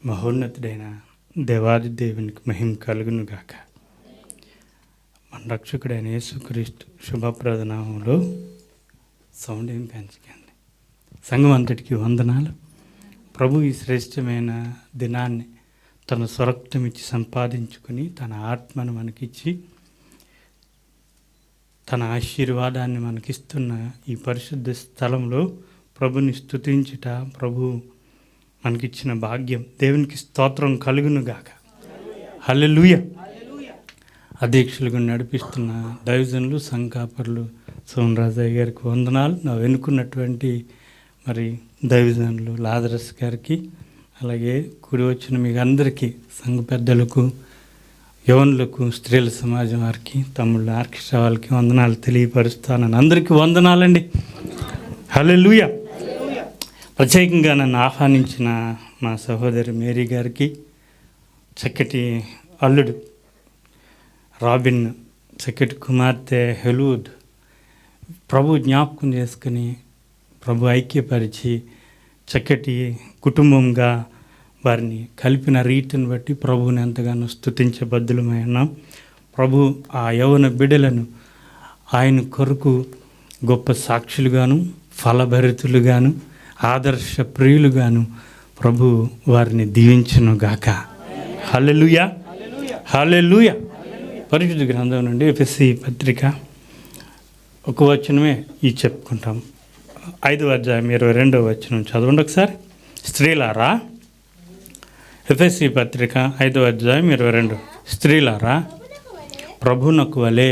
మహోన్నతుడైన దేవాది దేవునికి మహిమ కలుగును గాక. మన రక్షకుడైన యేసుక్రీస్తు శుభప్రద నామములో సౌండ్ ఏం పెంచకండి. సంఘం అంతటికి వందనాలు. ప్రభు ఈ శ్రేష్టమైన దినాన్ని తన స్వరక్తం ఇచ్చి సంపాదించుకుని తన ఆత్మను మనకిచ్చి తన ఆశీర్వాదాన్ని మనకిస్తున్న ఈ పరిశుద్ధ స్థలంలో ప్రభుని స్తుతించుట, ప్రభు మనకిచ్చిన భాగ్యం. దేవునికి స్తోత్రం కలుగును గాక. హల్లెలూయా. అధ్యక్షులుగా నడిపిస్తున్న దైవజనులు, సంఘాపరులు సోమరాజయ్య గారికి వందనాలు. నా వెనుకున్నటువంటి మరి దైవజనులు లాజరస్ గారికి, అలాగే కూడి వచ్చిన మీకు అందరికీ, సంఘ పెద్దలకు, యవనులకు, స్త్రీల సమాజం వారికి, తమ్ముళ్ళు ఆర్కెస్ట్రా వాళ్ళకి వందనాలు తెలియపరుస్తానని అందరికీ వందనాలండి. హల్లెలూయా. ప్రత్యేకంగా నన్ను ఆహ్వానించిన మా సహోదరి మేరీ గారికి, చక్కటి అల్లుడు రాబిన్, చక్కటి కుమార్తె హెలూద్, ప్రభు జ్ఞాపకం చేసుకుని ప్రభు ఐక్యపరిచి చక్కటి కుటుంబంగా వారిని కలిపిన రీతిని బట్టి ప్రభువుని ఎంతగానో స్తుతించబద్దులమై ఉన్నాం. ప్రభు ఆ యవన బిడ్డలను ఆయన కొరకు గొప్ప సాక్షులుగాను, ఫలభరితులుగాను, ఆదర్శ ప్రియులుగాను ప్రభు వారిని దీవించును గాక. హల్లెలూయా. హల్లెలూయా. పరిశుద్ధ గ్రంథం నుండి ఎఫెసీ పత్రిక ఒక వచనమే ఈ చెప్పుకుంటాం. 5వ అధ్యాయం 22వ వచనం చదవండి ఒకసారి. స్త్రీలారా, ఎఫెసీ పత్రిక 5వ అధ్యాయం 22. స్త్రీలారా, ప్రభునకు వలె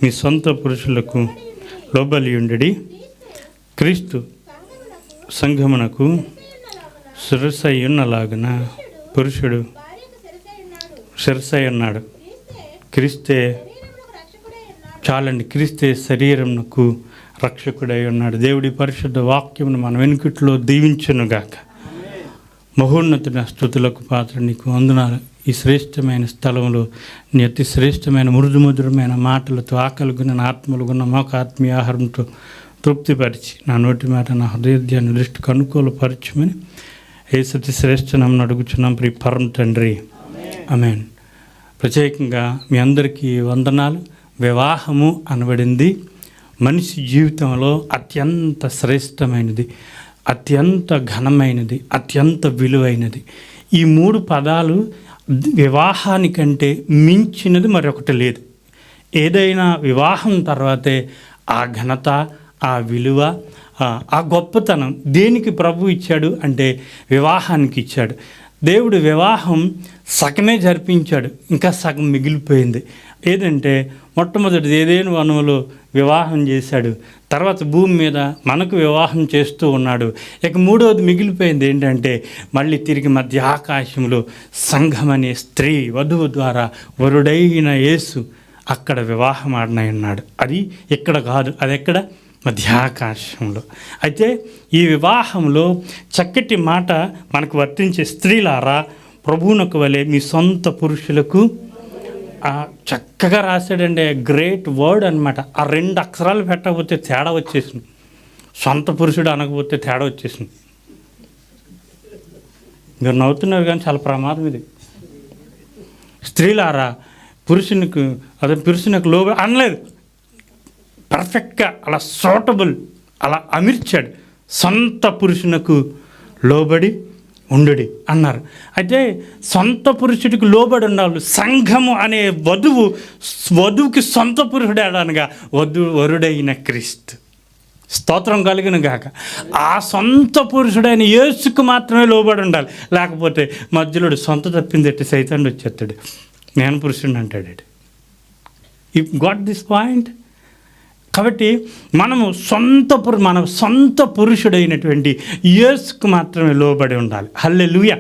మీ సొంత పురుషులకు లోబలియుండి, క్రీస్తు సంఘమునకు శిరస్సయ్యున్నలాగున పురుషుడు శిరస్సై ఉన్నాడు. క్రీస్తే చాలండి, క్రీస్తే శరీరమునకు రక్షకుడై ఉన్నాడు. దేవుడి పరిశుద్ధ వాక్యమును మన వెనుకట్లో దీవించునుగాక. మహోన్నతుడ స్తుతులకు పాత్ర నీకు వందనాలు. ఈ శ్రేష్టమైన స్థలంలో నీ అతి శ్రేష్టమైన మృదుమధురమైన మాటలతో ఆకలిగున్న ఆత్మలుగున్న మాకు ఆత్మీయ ఆహారంతో తృప్తిపరిచి నా నోటి మాట నా హృదయాన్ని దృష్టికి అనుకూలపరచమని యేసు శ్రేష్ఠ నామమున అడుగుచున్నాం ప్రియ పరమ తండ్రి. ఆమేన్. ప్రత్యేకంగా మీ అందరికీ వందనాలు. వివాహము అనబడింది మనిషి జీవితంలో అత్యంత శ్రేష్టమైనది, అత్యంత ఘనమైనది, అత్యంత విలువైనది. ఈ 3 పదాలు వివాహానికంటే మించినది మరొకటి లేదు. ఏదైనా వివాహం తర్వాతే ఆ ఘనత, ఆ విలువ, ఆ గొప్పతనం దేనికి ప్రభు ఇచ్చాడు అంటే వివాహానికి ఇచ్చాడు. దేవుడు వివాహం సగమే జరిపించాడు, ఇంకా సగం మిగిలిపోయింది. ఏదంటే మొట్టమొదటిది ఏదేను వనములో వివాహం చేశాడు, తర్వాత భూమి మీద మనకు వివాహం చేస్తూ ఉన్నాడు. ఇక 3వది మిగిలిపోయింది ఏంటంటే మళ్ళీ తిరిగి మధ్య ఆకాశంలో సంఘం అనే స్త్రీ వధువు ద్వారా వరుడైన యేసు అక్కడ వివాహం ఆడనన్నాడు. అది ఇక్కడ కాదు, అది ఎక్కడ? మధ్యాకాశంలో. అయితే ఈ వివాహంలో చక్కటి మాట మనకు వర్తించే. స్త్రీలారా, ప్రభువునకు వలె మీ సొంత పురుషులకు, చక్కగా రాశాడండి. గ్రేట్ వర్డ్ అనమాట. ఆ 2 అక్షరాలు పెట్టకపోతే తేడా వచ్చేసింది. సొంత పురుషుడు అనకపోతే తేడా వచ్చేసింది. మీరు నవ్వుతున్నారు కానీ చాలా ప్రమాదం ఇది. స్త్రీలారా, పురుషునికి లోబడి అనలేదు, పర్ఫెక్ట్గా అలా సూటబుల్ అలా అమర్చాడు. సొంత పురుషునకు లోబడి ఉండుడి అన్నారు. అయితే సొంత పురుషుడికి లోబడి ఉండాలి. సంఘము అనే వధువుకి సొంత పురుషుడు అనగా వరుడైన క్రీస్తు. స్తోత్రం కలిగిన గాక. ఆ సొంత పురుషుడైన యేసుకు మాత్రమే లోబడి ఉండాలి. లేకపోతే మధ్యలో సొంత తప్పింది ఎట్టి సైతాన్ని వచ్చేస్తాడు, నేను పురుషుడిని అంటాడు. You got this point. కాబట్టి మన సొంత పురుషుడైనటువంటి యేసుకు మాత్రమే లోబడి ఉండాలి. హల్లెలూయా.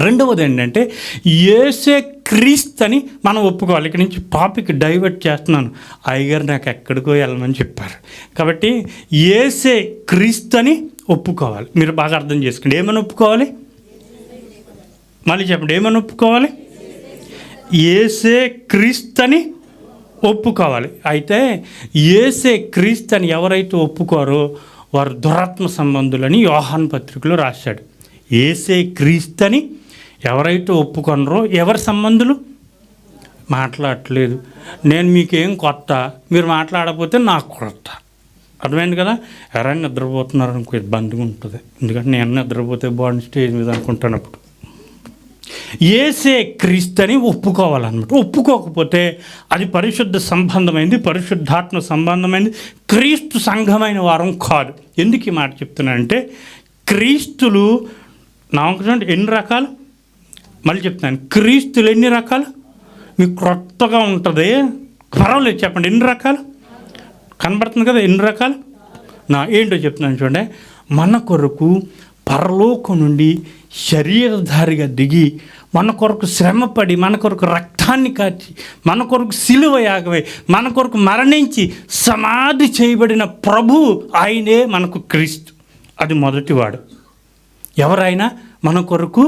రెండవది ఏంటంటే యేసే క్రీస్తు అని మనం ఒప్పుకోవాలి. ఇక్కడి నుంచి టాపిక్ డైవర్ట్ చేస్తున్నాను. అయ్యగారు నాకు ఎక్కడికో వెళ్ళమని చెప్పారు. కాబట్టి యేసే క్రీస్తు అని ఒప్పుకోవాలి. మీరు బాగా అర్థం చేసుకోండి. ఏమని ఒప్పుకోవాలి? మళ్ళీ చెప్పండి, ఏమని ఒప్పుకోవాలి? యేసే క్రీస్తు అని ఒప్పుకోవాలి. అయితే యేసే క్రీస్తు అని ఎవరైతే ఒప్పుకోరో వారు దురాత్మ సంబంధులని యోహాను పత్రికలో రాశాడు. యేసే క్రీస్తని ఎవరైతే ఒప్పుకొనరో ఎవరి సంబంధులు మాట్లాడట్లేదు. నేను మీకేం కొత్త, మీరు మాట్లాడకపోతే నాకు కొత్త. అర్థమైంది కదా? ఎవరైనా నిద్రపోతున్నారు అనుకో ఇబ్బందిగా ఉంటుంది, ఎందుకంటే నేను నిద్రపోతే బాగుంది స్టేజ్ మీద అనుకుంటున్నప్పుడు. యేసే క్రీస్తుని ఒప్పుకోవాలన్నమాట. ఒప్పుకోకపోతే అది పరిశుద్ధ సంబంధమైంది, పరిశుద్ధాత్మ సంబంధమైంది, క్రీస్తు సంఘమైన వారం కాదు. ఎందుకు ఈ మాట చెప్తున్నానంటే క్రీస్తులు నామకరణం ఎన్ని రకాలు, మళ్ళీ చెప్తున్నాను, క్రీస్తులు ఎన్ని రకాలు? మీకు క్రొత్తగా ఉంటుంది, పర్వాలేదు చెప్పండి, ఎన్ని రకాలు కనబడుతుంది కదా, ఎన్ని రకాలు? ఏంటో చెప్తున్నాను చూడండి. మన కొరకు పరలోకం నుండి శరీరధారిగా దిగి మన కొరకు శ్రమపడి మన కొరకు రక్తాన్ని కార్చి మన కొరకు సిలువ యాగమై మన కొరకు మరణించి సమాధి చేయబడిన ప్రభువు ఆయనే మనకు క్రీస్తు. అది మొదటివాడు. ఎవరైనా మన కొరకు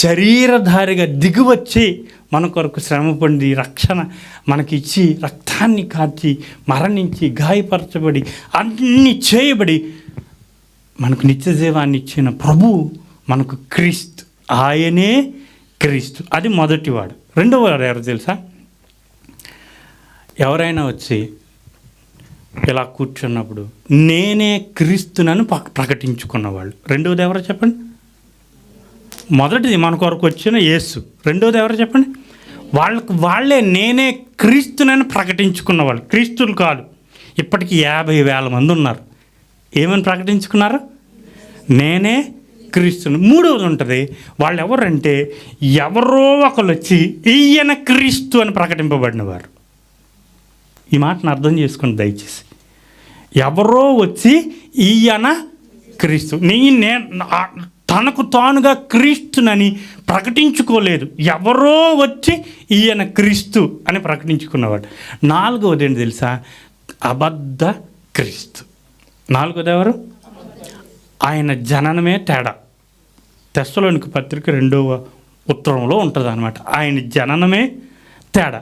శరీరధారిగా దిగివచ్చి మన కొరకు శ్రమపడి రక్షణ మనకిచ్చి రక్తాన్ని కార్చి మరణించి గాయపరచబడి అన్నీ చేయబడి మనకు నిత్య జీవాన్ని ఇచ్చిన ప్రభువు మనకు క్రీస్తు. ఆయనే క్రీస్తు. అది మొదటివాడు. రెండవవాడు ఎవరు తెలుసా? ఎవరైనా వచ్చి ఇలా కూర్చున్నప్పుడు నేనే క్రీస్తునని ప్రకటించుకున్నవాళ్ళు. రెండవది ఎవరో చెప్పండి? మొదటిది మన కొరకు వచ్చిన యేసు. రెండవది ఎవరో చెప్పండి? వాళ్ళే నేనే క్రీస్తునని ప్రకటించుకున్నవాళ్ళు. క్రీస్తులు కాదు. ఇప్పటికి 50,000 మంది ఉన్నారు. ఏమని ప్రకటించుకున్నారు? నేనే క్రీస్తుని. మూడవది ఉంటుంది, వాళ్ళు ఎవరంటే ఎవరో ఒకరు వచ్చి ఈయన క్రీస్తు అని ప్రకటింపబడినవారు. ఈ మాటను అర్థం చేసుకోండి దయచేసి. ఎవరో వచ్చి ఈయన క్రీస్తు, తనకు తానుగా క్రీస్తునని ప్రకటించుకోలేదు, ఎవరో వచ్చి ఈయన క్రీస్తు అని ప్రకటించుకున్నవాడు. నాలుగవది ఏంటి తెలుసా? అబద్ధ క్రీస్తు. నాలుగోది ఎవరు? ఆయన జననమే తేడా. తెస్సలోనిక పత్రిక 2వ ఉత్తరంలో ఉంటుంది అన్నమాట. ఆయన జననమే తేడా.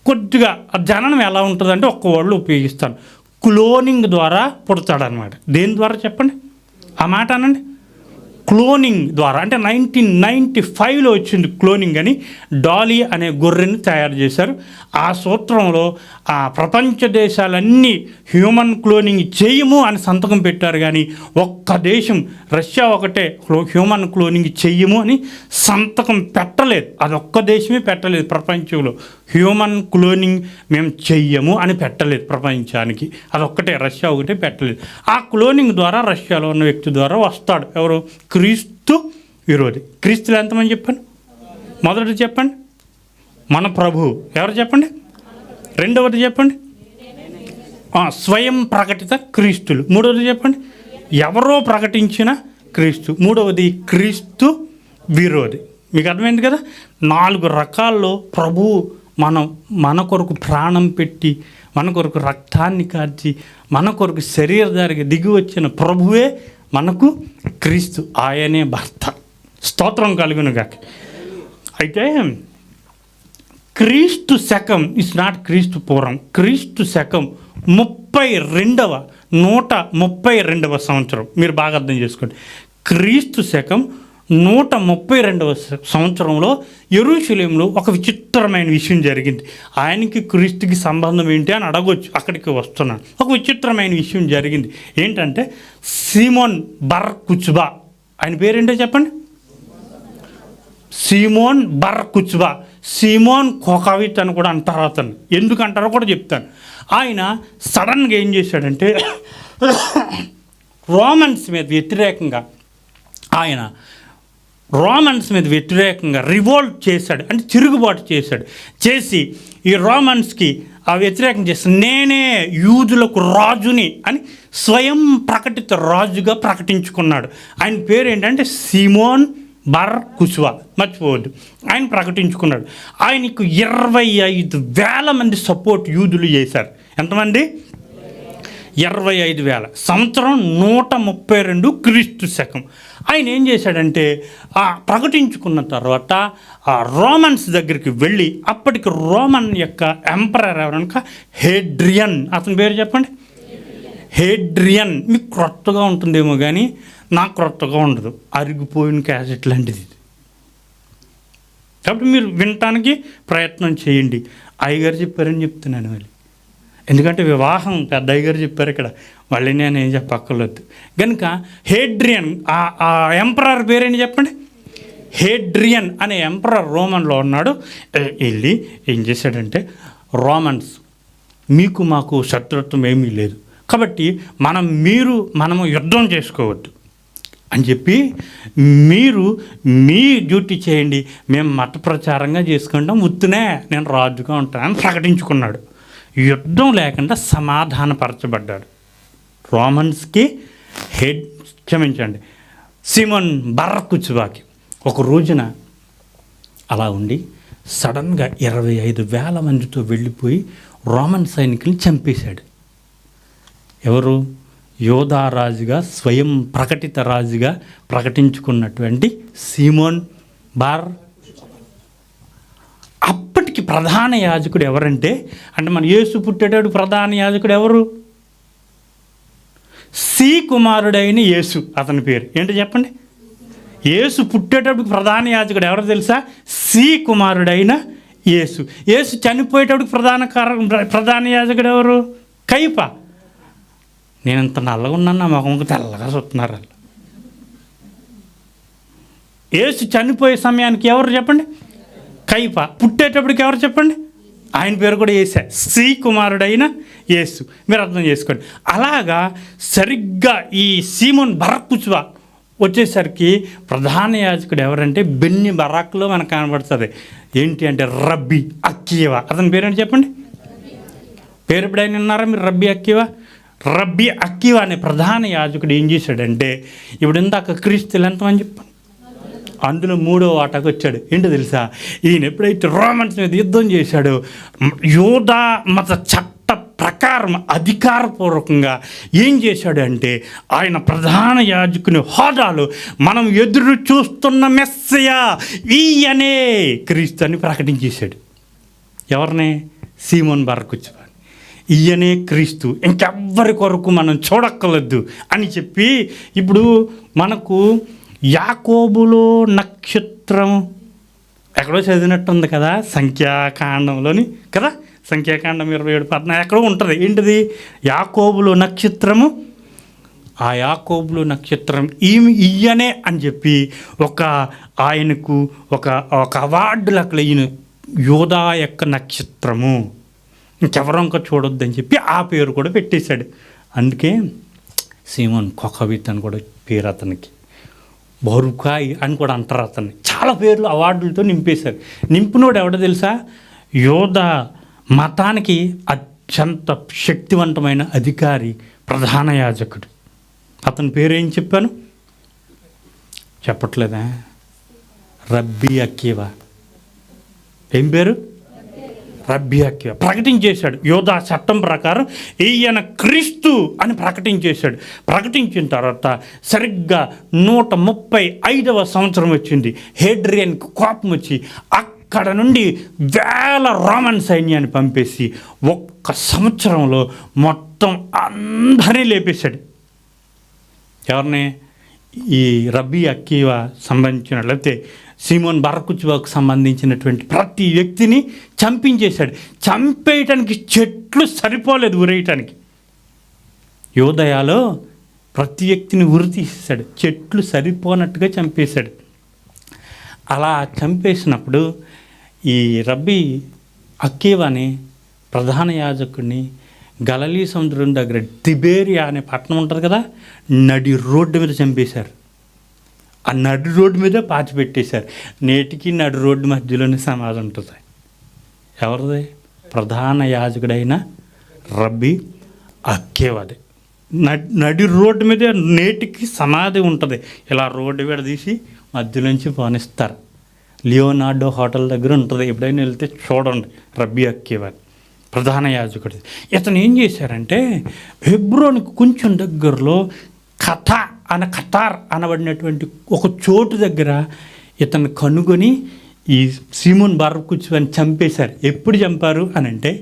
కొద్దిగా జననం ఎలా ఉంటుందంటే ఒక్క వాళ్ళు ఉపయోగిస్తాను, క్లోనింగ్ ద్వారా పుడతాడనమాట. దేని ద్వారా చెప్పండి, ఆ మాట అనండి. క్లోనింగ్ ద్వారా. అంటే 1995లో వచ్చింది క్లోనింగ్ అని. డాలీ అనే గొర్రెని తయారు చేశారు. ఆ సూత్రంలో ఆ ప్రపంచ దేశాలన్నీ హ్యూమన్ క్లోనింగ్ చేయము అని సంతకం పెట్టారు, కానీ ఒక్క దేశం రష్యా ఒకటే హ్యూమన్ క్లోనింగ్ చెయ్యము అని సంతకం పెట్టలేదు. అది ఒక్క దేశమే పెట్టలేదు ప్రపంచంలో. హ్యూమన్ క్లోనింగ్ మేము చెయ్యము అని పెట్టలేదు ప్రపంచానికి. అదొక్కటే, రష్యా ఒకటే పెట్టలేదు. ఆ క్లోనింగ్ ద్వారా రష్యాలో ఉన్న వ్యక్తి ద్వారా వస్తాడు ఎవరు? క్రీస్తు విరోధి. క్రీస్తులు ఎంతమంది చెప్పండి? మొదటిది చెప్పండి, మన ప్రభువు. ఎవరు చెప్పండి? రెండవది చెప్పండి, స్వయం ప్రకటిత క్రీస్తులు. మూడవది చెప్పండి, ఎవరో ప్రకటించిన క్రీస్తు. మూడవది క్రీస్తు విరోధి. మీకు అర్థమైంది కదా? 4 రకాల్లో ప్రభువు మన కొరకు ప్రాణం పెట్టి మన కొరకు రక్తాన్ని కార్చి మన కొరకు శరీరధారిగా దిగి వచ్చిన ప్రభువే మనకు క్రీస్తు. ఆయనే భర్త. స్తోత్రం కలుగును గాక. అయితే క్రీస్తు శకం ఇస్ నాట్ క్రీస్తు పూర్వం. క్రీస్తు శకం 132వ సంవత్సరం. మీరు బాగా అర్థం చేసుకోండి. క్రీస్తు శకం 132వ సంవత్సరంలో యెరూషలేములో ఒక విచిత్రమైన విషయం జరిగింది. ఆయనకి క్రీస్తుకి సంబంధం ఏంటి అని అడగొచ్చు, అక్కడికి వస్తున్నాను. ఒక విచిత్రమైన విషయం జరిగింది. ఏంటంటే సీమోన్ బర్ కుచ్బా, ఆయన పేరేంటో చెప్పండి? సీమోన్ బర్ కుచ్బా. సీమోన్ కోకావిత్ అని కూడా అంటారు అతను. ఎందుకు అంటారో కూడా చెప్తాను. ఆయన సడన్గా ఏం చేశాడంటే రోమన్స్ మీద వ్యతిరేకంగా రివోల్ట్ చేశాడు. అంటే తిరుగుబాటు చేసి ఈ రోమన్స్కి వ్యతిరేకం చేసి నేనే యూదులకు రాజుని అని స్వయం ప్రకటిత రాజుగా ప్రకటించుకున్నాడు. ఆయన పేరు ఏంటంటే సీమోన్ బర్ కుచ్బా. మర్చిపోవద్దు, ఆయన ప్రకటించుకున్నాడు. ఆయనకు 25,000 మంది సపోర్ట్ యూదులు చేశారు. ఎంతమంది? 25,000. సంవత్సరం 132 క్రీస్తు శకం. ఆయన ఏం చేశాడంటే ప్రకటించుకున్న తర్వాత ఆ రోమన్స్ దగ్గరికి వెళ్ళి, అప్పటికి రోమన్ యొక్క ఎంపరర్ ఎవరనక హేడ్రియన్. అతని పేరు చెప్పండి? హేడ్రియన్. మీకు క్రొత్తగా ఉంటుందేమో కానీ నాకు క్రొత్తగా ఉండదు, అరిగిపోయిన క్యాసెట్ లాంటిది ఇది. కాబట్టి మీరు వినటానికి ప్రయత్నం చేయండి. అయ్యగారు చెప్పారని చెప్తున్నాను మళ్ళీ, ఎందుకంటే వివాహం పెద్ద అయ్యగారు చెప్పారు ఇక్కడ, మళ్ళీ నేను ఏం చెప్పక్కర్లేదు. కనుక హేడ్రియన్ ఆ ఎంపరర్ పేరేంటి చెప్పండి? హేడ్రియన్ అనే ఎంపరర్ రోమన్లో ఉన్నాడు. వెళ్ళి ఏం చేశాడంటే, రోమన్స్ మీకు మాకు శత్రుత్వం ఏమీ లేదు కాబట్టి మనము యుద్ధం చేసుకోవద్దు అని చెప్పి, మీరు మీ డ్యూటీ చేయండి, మేము మత ప్రచారంగా చేసుకుంటాం, ఉత్తునే నేను రాజుగా ఉంటానని ప్రకటించుకున్నాడు. యుద్ధం లేకుండా సమాధానపరచబడ్డాడు. రోమన్స్కి క్షమించండి, సిమోన్ బర్ కుచువాకి ఒక రోజున అలా ఉండి సడన్గా 25,000 మందితో వెళ్ళిపోయి రోమన్ సైనికుల్ని చంపేశాడు. ఎవరు? యోధారాజుగా స్వయం ప్రకటిత రాజుగా ప్రకటించుకున్నటువంటి సిమోన్ బార్. అప్పటికి ప్రధాన యాజకుడు ఎవరంటే, అంటే మన యేసు పుట్టేటాడు ప్రధాన యాజకుడు ఎవరు? సి కుమారుడైన యేసు, అతని పేరు ఏంటో చెప్పండి. యేసు పుట్టేటప్పుడు ప్రధాన యాజకుడు ఎవరో తెలుసా? సి కుమారుడైన యేసు. యేసు చనిపోయేటప్పుడు ప్రధాన యాజకుడు ఎవరు? కయప. నేను ఇంత నల్లగా ఉన్నాను, నా ముఖంకి తెల్లగా చూస్తున్నారు వాళ్ళు. యేసు చనిపోయే సమయానికి ఎవరు చెప్పండి? కయప. పుట్టేటప్పటికి ఎవరు చెప్పండి? ఆయన పేరు కూడా యేసే, సి కుమారుడైన యేసు. మీరు అర్థం చేసుకోండి. అలాగా సరిగ్గా ఈ సీమోన్ బరకుచువా వచ్చేసరికి ప్రధాన యాజకుడు ఎవరంటే బెన్ని బరాక్లో మనకు కనబడుతుంది. ఏంటి అంటే రబ్బీ అక్కీవా. అతని పేరేంటి చెప్పండి? పేరు ఎప్పుడైనా విన్నారా మీరు? రబ్బీ అక్కీవా. రబ్బీ అక్కీవా అనే ప్రధాన యాజకుడు ఏం చేశాడంటే, ఇప్పుడు ఇందాక క్రీస్తులు ఎంతమని చెప్పాను, అందులో 3వ వాటాకు వచ్చాడు. ఏంటో తెలుసా? ఈయన ఎప్పుడైతే రోమన్స్ మీద యుద్ధం చేశాడో, యోధా మత చట్ట ప్రకారం అధికారపూర్వకంగా ఏం చేశాడు అంటే, ఆయన ప్రధాన యాజకుని హోదాలో మనం ఎదురు చూస్తున్న మెస్సయా ఈయనే క్రీస్తు అని ప్రకటించేశాడు. ఎవరిని? సీమోన్ బరకుచువా. ఈయనే క్రీస్తు, ఇంకెవ్వరి కొరకు మనం చూడక్కర్లేదు అని చెప్పి, ఇప్పుడు మనకు యాకోబులో నక్షత్రం ఎక్కడో చదివినట్టుంది కదా, సంఖ్యాకాండంలోని కదా, సంఖ్యాకాండం 27:14 ఎక్కడో ఉంటుంది. ఏంటిది? యాకోబులో నక్షత్రము. ఆ యాకోబులో నక్షత్రం ఈయనే అని చెప్పి ఆయనకు ఒక అవార్డులు అక్కడ ఈయన యోధా యొక్క నక్షత్రము, ఇంకెవరో ఇంకా చూడొద్దని చెప్పి ఆ పేరు కూడా పెట్టేశాడు. అందుకే సీమోన్ కొకవిత్ అని కూడా పేరు అతనికి, బరుకాయ్ అని కూడా అంటారు అతన్ని. చాలా పేర్లు అవార్డులతో నింపేశారు. నింపినోడు ఎవడో తెలుసా? యోధా మతానికి అత్యంత శక్తివంతమైన అధికారి, ప్రధాన యాజకుడు. అతని పేరు ఏం చెప్పాను? చెప్పట్లేదా? రబ్బీ అక్కీవా. ఏం పేరు? రబ్బీ అక్కీవా. ప్రకటించేశాడు యోధా చట్టం ప్రకారం ఈయన క్రీస్తు అని ప్రకటించేశాడు. ప్రకటించిన తర్వాత సరిగ్గా 135వ సంవత్సరం వచ్చింది. హేడ్రియన్కి కోపం వచ్చి అక్కడ నుండి 1000 రోమన్ సైన్యాన్ని పంపేసి 1 సంవత్సరంలో మొత్తం అందరినీ లేపేశాడు. ఎవరిని? ఈ రబ్బీ అక్కీవా సంబంధించినట్లయితే సీమోన్ బరకుచువాకు సంబంధించినటువంటి ప్రతి వ్యక్తిని చంపించేశాడు. చంపేయటానికి చెట్లు సరిపోలేదు ఉరేయటానికి. యోదయాలో ప్రతి వ్యక్తిని ఉరి తీసేశాడు, చెట్లు సరిపోనట్టుగా చంపేశాడు. అలా చంపేసినప్పుడు ఈ రబ్బీ అక్కీవాని ప్రధాన యాజకుడిని గలిలీ సముద్రం దగ్గర తిబేరియా అనే పట్టణం ఉంటుంది కదా, నడి రోడ్డు మీద చంపేశారు. ఆ నడి రోడ్డు మీద పాతిపెట్టేశారు. నేటికి నడి రోడ్డు మధ్యలోనే సమాధి ఉంటుంది. ఎవరిది? ప్రధాన యాజకుడైన రబ్బీ అక్కీవాది. నడి రోడ్డు మీద నేటికి సమాధి ఉంటుంది. ఇలా రోడ్డు విడదీసి మధ్యలోంచి పోనిస్తారు. లియోనార్డో హోటల్ దగ్గర ఉంటుంది, ఎప్పుడైనా వెళ్తే చూడండి. రబ్బీ అక్కీవాది ప్రధాన యాజకుడు. ఇతను ఏం చేశారంటే, హెబ్రోన్కి కొంచెం దగ్గరలో ఖతార్ అనబడినటువంటి ఒక చోటు దగ్గర ఇతను కనుగొని ఈ సీమోన్ బరకుచువాని చంపేశారు. ఎప్పుడు చంపారు అని అంటే,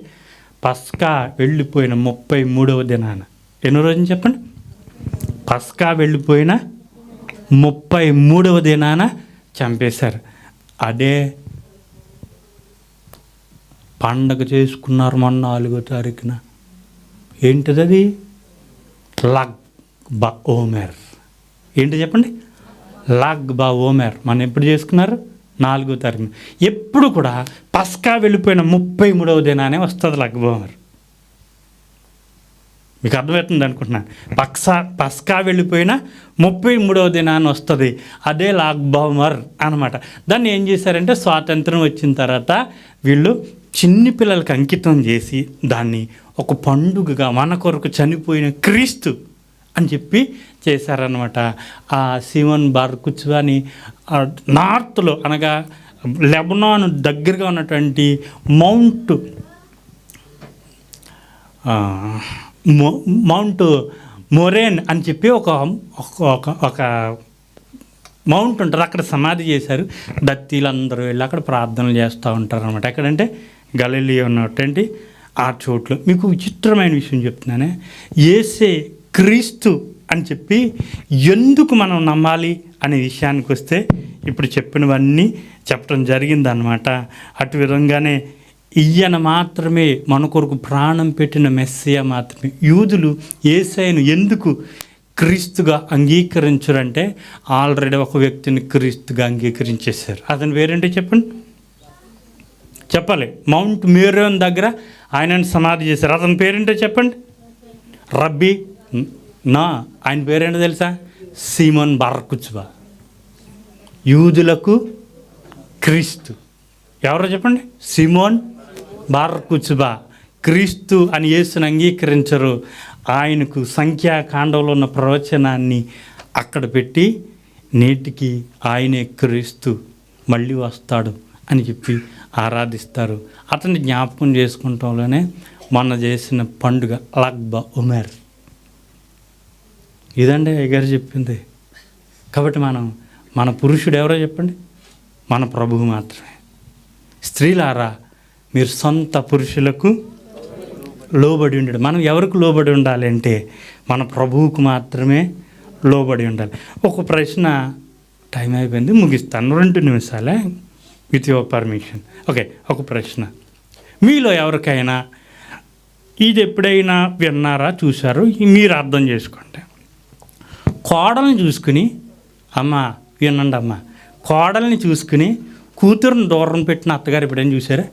పస్కా వెళ్ళిపోయిన 33వ దినాన. ఎన్నో రోజుని చెప్పండి? పస్కా వెళ్ళిపోయిన 33వ దినాన చంపేశారు. అదే పండగ చేసుకున్నారు మొన్న 4వ తారీఖున. ఏంటిది అది? లగ్ బా ఓమెర్. ఏంటి చెప్పండి? లగ్ బా ఓమెర్. మనం ఎప్పుడు చేసుకున్నారు? 4వ తారీఖున. ఎప్పుడు కూడా పస్కా వెళ్ళిపోయిన 33వ దినానే వస్తుంది లగ్ బా ఓమెర్. మీకు అర్థమవుతుంది అనుకుంటున్నాను. పస్కా వెళ్ళిపోయిన 33వ దినాన్ని వస్తుంది. అదే లాగ్ బా ఓమెర్ అనమాట. దాన్ని ఏం చేశారంటే స్వాతంత్రం వచ్చిన తర్వాత వీళ్ళు చిన్ని పిల్లలకి అంకితం చేసి దాన్ని ఒక పండుగగా మన కొరకు చనిపోయిన క్రీస్తు అని చెప్పి చేశారనమాట. ఆ సిమోన్ బార్ కుచ్వాని నార్త్లో అనగా లెబనాన్ దగ్గరగా ఉన్నటువంటి మౌంట్ మొరేన్ అని చెప్పి ఒక మౌంట్ ఉంటుంది. అక్కడ సమాధి చేశారు. దత్తీలందరూ వెళ్ళి అక్కడ ప్రార్థనలు చేస్తూ ఉంటారు అనమాట. ఎక్కడంటే గలిలియో ఉన్నటువంటి ఆ చోట్ల. మీకు విచిత్రమైన విషయం చెప్తున్నానే, యేసే క్రీస్తు అని చెప్పి ఎందుకు మనం నమ్మాలి అనే విషయానికి వస్తే ఇప్పుడు చెప్పినవన్నీ చెప్పడం జరిగిందనమాట. అటు విధంగానే ఈయన మాత్రమే మన కొరకు ప్రాణం పెట్టిన మెస్సియా మాత్రమే. యూదులు యేసయ్యను ఎందుకు క్రీస్తుగా అంగీకరించరంటే ఆల్రెడీ ఒక వ్యక్తిని క్రీస్తుగా అంగీకరించేశారు. అతని పేరేంటో చెప్పాలి. మౌంట్ మేరోన్ దగ్గర ఆయనను సమాధి చేశారు. అతని పేరేంటో చెప్పండి. రబ్బీ ఆయన పేరేంటో తెలుసా? Simon Bar Kokhba. యూదులకు క్రీస్తు ఎవరో చెప్పండి? Simon Bar Kokhba. క్రీస్తు అని యేసుని అంగీకరించరు. ఆయనకు సంఖ్యాకాండంలో ఉన్న ప్రవచనాన్ని అక్కడ పెట్టి నేటికి ఆయనే క్రీస్తు మళ్ళీ వస్తాడు అని చెప్పి ఆరాధిస్తారు. అతన్ని జ్ఞాపకం చేసుకుంటంలోనే మొన్న చేసిన పండుగ లగ్ బా ఓమెర్. ఇదండి అయ్యగారు చెప్పింది. కాబట్టి మన పురుషుడు ఎవరో చెప్పండి? మన ప్రభువు మాత్రమే. స్త్రీలారా మీరు సొంత పురుషులకు లోబడి ఉండాలి. మనం ఎవరికి లోబడి ఉండాలి అంటే మన ప్రభువుకు మాత్రమే లోబడి ఉండాలి. ఒక ప్రశ్న, టైం అయిపోయింది, ముగిస్తాను. 2 నిమిషాలే విత్ యువర్ పర్మిషన్. ఓకే, ఒక ప్రశ్న. మీలో ఎవరికైనా ఇది ఎప్పుడైనా విన్నారా, చూసారో మీరు అర్థం చేసుకోండి. కోడల్ని చూసుకుని వినండి అమ్మ, కోడల్ని చూసుకుని కూతురుని దూరం పెట్టిన అత్తగారు ఎప్పుడైనా చూసారా?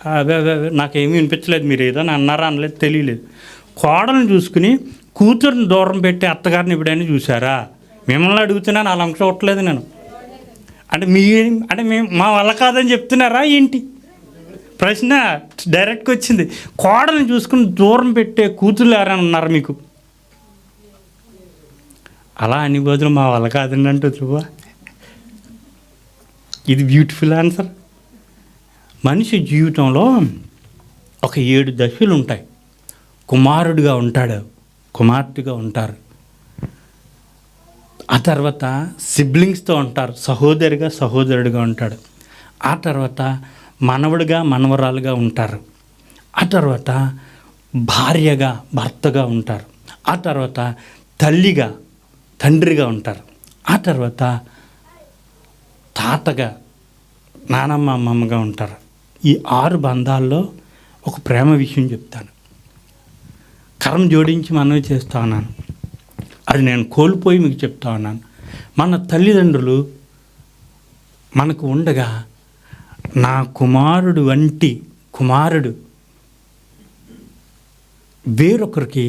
అదే నాకేమీ వినిపించలేదు. మీరు ఏదో అన్నారా అనలేదు, తెలియలేదు. కోడల్ని చూసుకుని కూతురుని దూరం పెట్టే అత్తగారిని ఎప్పుడైనా చూసారా? మిమ్మల్ని అడుగుతున్నాను, అలా చూడట్లేదు నేను. అంటే మేము మా వల్ల కాదని చెప్తున్నారా ఏంటి? ప్రశ్న డైరెక్ట్గా వచ్చింది. కోడల్ని చూసుకుని దూరం పెట్టే కూతురు ఎవరైనా ఉన్నారు మీకు? అలా అని బదులు మా వల్ల కాదండి అంటూ చూవా. ఇది బ్యూటిఫుల్ ఆన్సర్. మనిషి జీవితంలో ఒక 7 దశలు ఉంటాయి. కుమారుడిగా ఉంటాడు, కుమార్తెగా ఉంటారు. ఆ తర్వాత సిబ్లింగ్స్తో ఉంటారు, సహోదరుడిగా ఉంటాడు. ఆ తర్వాత మనవడిగా మనవరాలుగా ఉంటారు. ఆ తర్వాత భార్యగా భర్తగా ఉంటారు. ఆ తర్వాత తల్లిగా తండ్రిగా ఉంటారు. ఆ తర్వాత తాతగా నానమ్మ అమ్మమ్మగా ఉంటారు. ఈ 6 బంధాల్లో ఒక ప్రేమ విషయం చెప్తాను. కరం జోడించి మనవి చేస్తా ఉన్నాను. అది నేను కోల్పోయి మీకు చెప్తా ఉన్నాను. మన తల్లిదండ్రులు మనకు ఉండగా నా కుమారుడు వంటి కుమారుడు వేరొకరికి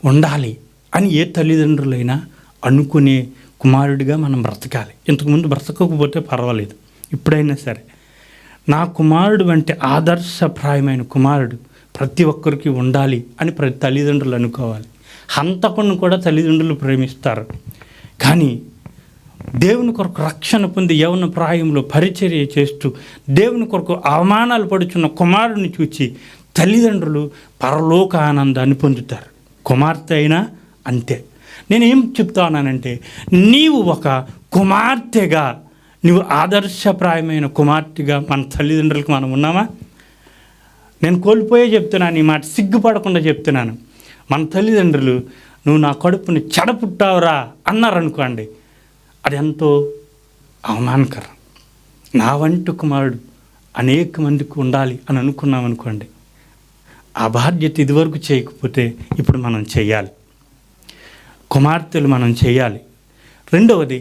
ఉండాలి అని ఏ తల్లిదండ్రులైనా అనుకునే కుమారుడిగా మనం బ్రతకాలి. ఇంతకుముందు బ్రతకకపోతే పర్వాలేదు, ఇప్పుడైనా సరే నా కుమారుడు వంటి ఆదర్శప్రాయమైన కుమారుడు ప్రతి ఒక్కరికి ఉండాలి అని ప్రతి తల్లిదండ్రులు అనుకోవాలి. హంతకుని కూడా తల్లిదండ్రులు ప్రేమిస్తారు. కానీ దేవుని కొరకు రక్షణ పొంది యవ్వన ప్రాయంలో పరిచర్య చేస్తూ దేవుని కొరకు అవమానాలు పడుచున్న కుమారుడిని చూచి తల్లిదండ్రులు పరలోక ఆనందాన్ని పొందుతారు. కుమార్తె అయినా అంతే. నేనేం చెప్తా ఉన్నానంటే, నీవు ఒక కుమార్తెగా, నీవు ఆదర్శప్రాయమైన కుమార్తెగా మన తల్లిదండ్రులకు మనం ఉన్నామా? నేను కోల్పోయే చెప్తున్నాను, ఈ మాట సిగ్గుపడకుండా చెప్తున్నాను. మన తల్లిదండ్రులు నువ్వు నా కడుపుని చెడపుట్టావురా అన్నారనుకోండి, అది ఎంతో అవమానకరం. నా వంటి కుమారుడు అనేక మందికి ఉండాలి అని అనుకున్నాం అనుకోండి, ఆ బాధ్యత ఇదివరకు చేయకపోతే ఇప్పుడు మనం చేయాలి. కుమార్తెలు మనం చేయాలి. రెండవది,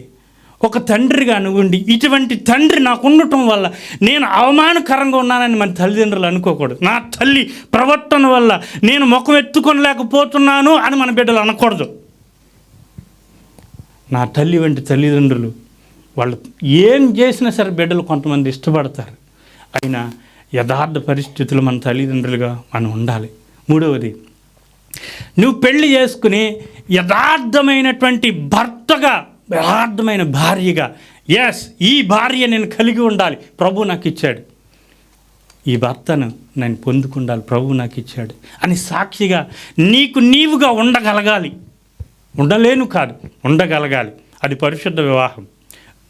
ఒక తండ్రిగా నువ్వుండి ఇటువంటి తండ్రి నాకు ఉండటం వల్ల నేను అవమానకరంగా ఉన్నానని మన తల్లిదండ్రులు అనుకోకూడదు. నా తల్లి ప్రవర్తన వల్ల నేను ముఖం ఎత్తుకొనలేకపోతున్నాను అని మన బిడ్డలు అనకూడదు. నా తల్లి వంటి తల్లిదండ్రులు వాళ్ళు ఏం చేసినా సరే బిడ్డలు కొంతమంది ఇష్టపడతారు. అయినా యథార్థ పరిస్థితులు మన తల్లిదండ్రులుగా మనం ఉండాలి. మూడవది, నువ్వు పెళ్లి చేసుకుని యథార్థమైనటువంటి భర్తగా, యథార్థమైన భార్యగా, ఎస్ ఈ భార్య నేను కలిగి ఉండాలి, ప్రభు నాకు ఇచ్చాడు, ఈ భర్తను నేను పొందుకుండాలి, ప్రభు నాకు ఇచ్చాడు అని సాక్షిగా నీకు నీవుగా ఉండగలగాలి. ఉండలేను కాదు, ఉండగలగాలి. అది పరిశుద్ధ వివాహం.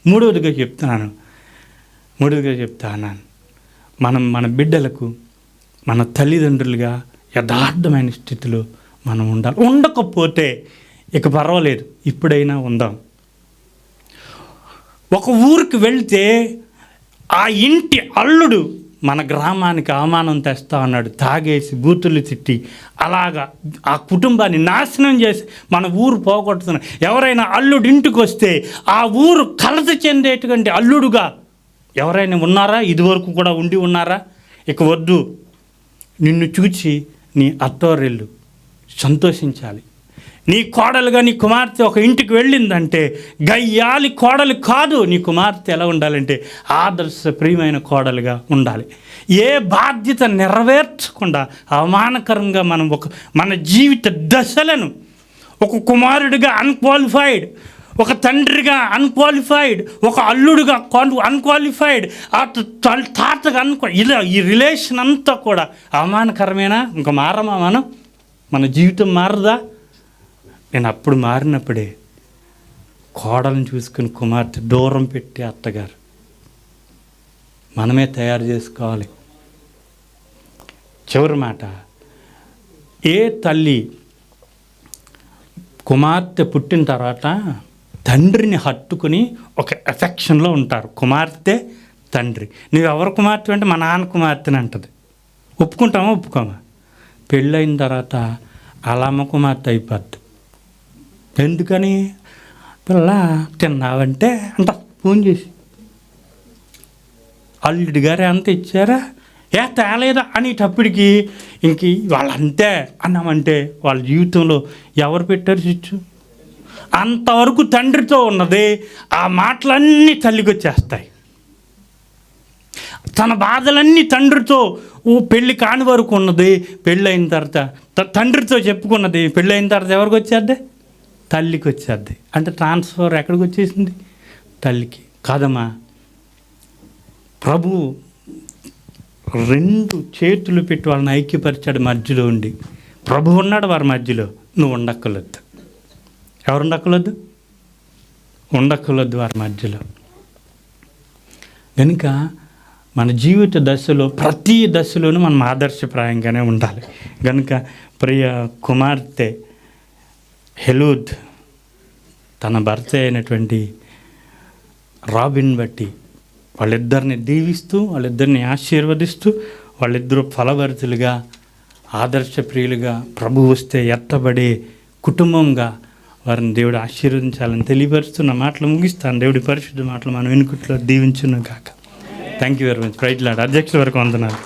మూడవదిగా చెప్తాను, మనం మన బిడ్డలకు మన తల్లిదండ్రులుగా యథార్థమైన స్థితిలో మనం ఉండాలి. ఉండకపోతే ఇక పర్వాలేదు, ఇప్పుడైనా ఉందాం. ఒక ఊరికి వెళ్తే ఆ ఇంటి అల్లుడు మన గ్రామానికి అవమానం తెస్తా అన్నాడు, తాగేసి బూతులు తిట్టి అలాగా ఆ కుటుంబాన్ని నాశనం చేసి మన ఊరు పోగొడుతున్నాడు. ఎవరైనా అల్లుడు ఇంటికి వస్తే ఆ ఊరు కలత చెందేటువంటి అల్లుడుగా ఎవరైనా ఉన్నారా? ఇదివరకు కూడా ఉండి ఉన్నారా? ఇక వద్దు. నిన్ను చూచి నీ అత్తవారిల్లు సంతోషించాలి. నీ కోడలుగా నీ కుమార్తె ఒక ఇంటికి వెళ్ళిందంటే గయ్యాలి కోడలు కాదు. నీ కుమార్తె ఎలా ఉండాలంటే ఆదర్శ ప్రియమైన కోడలుగా ఉండాలి. ఏ బాధ్యత నెరవేర్చకుండా అవమానకరంగా మనం మన జీవిత దశలను, ఒక కుమారుడిగా అన్క్వాలిఫైడ్, ఒక తండ్రిగా అన్క్వాలిఫైడ్, ఒక అల్లుడుగా అన్క్వాలిఫైడ్, ఆ తాతగా ఇలా ఈ రిలేషన్ అంతా కూడా అవమానకరమేనా? ఇంకా మారమా మన జీవితం మారదా? నేను అప్పుడు మారినప్పుడే కోడలను చూసుకుని కుమార్తె దూరం పెట్టి అత్తగారు మనమే తయారు చేసుకోవాలి. చివరి మాట, ఏ తల్లి కుమార్తె పుట్టిన తర్వాత తండ్రిని హత్తుకుని ఒక ఎఫెక్షన్లో ఉంటారు. కుమార్తె తండ్రి. నువ్వెవరు కుమార్తె అంటే మా నాన్న కుమార్తెని అంటది. ఒప్పుకుంటామా? ఒప్పుకోమా? పెళ్ళైన తర్వాత అలామ్మ కుమార్తె అయిపోద్ది. ఎందుకని? పిల్ల తిన్నావంటే అంట ఫోన్ చేసి, అల్లుడి గారు ఎంత ఇచ్చారా, తేలేదా అనేటప్పటికి ఇంక వాళ్ళంతే అన్నామంటే వాళ్ళ జీవితంలో ఎవరు పెట్టారు చిచ్చు? అంతవరకు తండ్రితో ఉన్నది, ఆ మాటలన్నీ తల్లికి వచ్చేస్తాయి. తన బాధలన్నీ తండ్రితో పెళ్ళి కాని వరకు ఉన్నది, పెళ్ళైన తర్వాత తండ్రితో చెప్పుకున్నది, పెళ్ళైన తర్వాత ఎవరికి వచ్చేద్ది? తల్లికి వచ్చేద్ది. అంటే ట్రాన్స్ఫర్ ఎక్కడికి వచ్చేసింది? తల్లికి. కాదమ్మా, ప్రభు 2 చేతులు పెట్టి వాళ్ళని ఐక్యపరిచాడు మధ్యలో ఉండి. ప్రభు ఉన్నాడు వారి మధ్యలో. నువ్వు ఉండక్కర్లేదు. ఎవరు ఉండక్కర్లేదు? ఉండక్కర్లేదు వారి మధ్యలో. కనుక మన జీవిత దశలో ప్రతి దశలోనూ మనం ఆదర్శప్రాయంగానే ఉండాలి. కనుక ప్రియ కుమార్తె హెలూద్ తన భర్త అయినటువంటి రాబిన్ బట్టి వాళ్ళిద్దరిని దీవిస్తూ, వాళ్ళిద్దరిని ఆశీర్వదిస్తూ, వాళ్ళిద్దరూ ఫలభరితులుగా, ఆదర్శప్రియులుగా, ప్రభు వస్తే ఎత్తబడే కుటుంబంగా వారిని దేవుడు ఆశీర్వదించాలని తెలియపరుస్తున్న మాటలు ముగిస్తాను. దేవుడి పరిశుద్ధ మాటలు మనం వెనుకట్లో దీవించును గాక. Thank you very much. Praise lord. అధ్యక్షుల వరకు వందనాలు.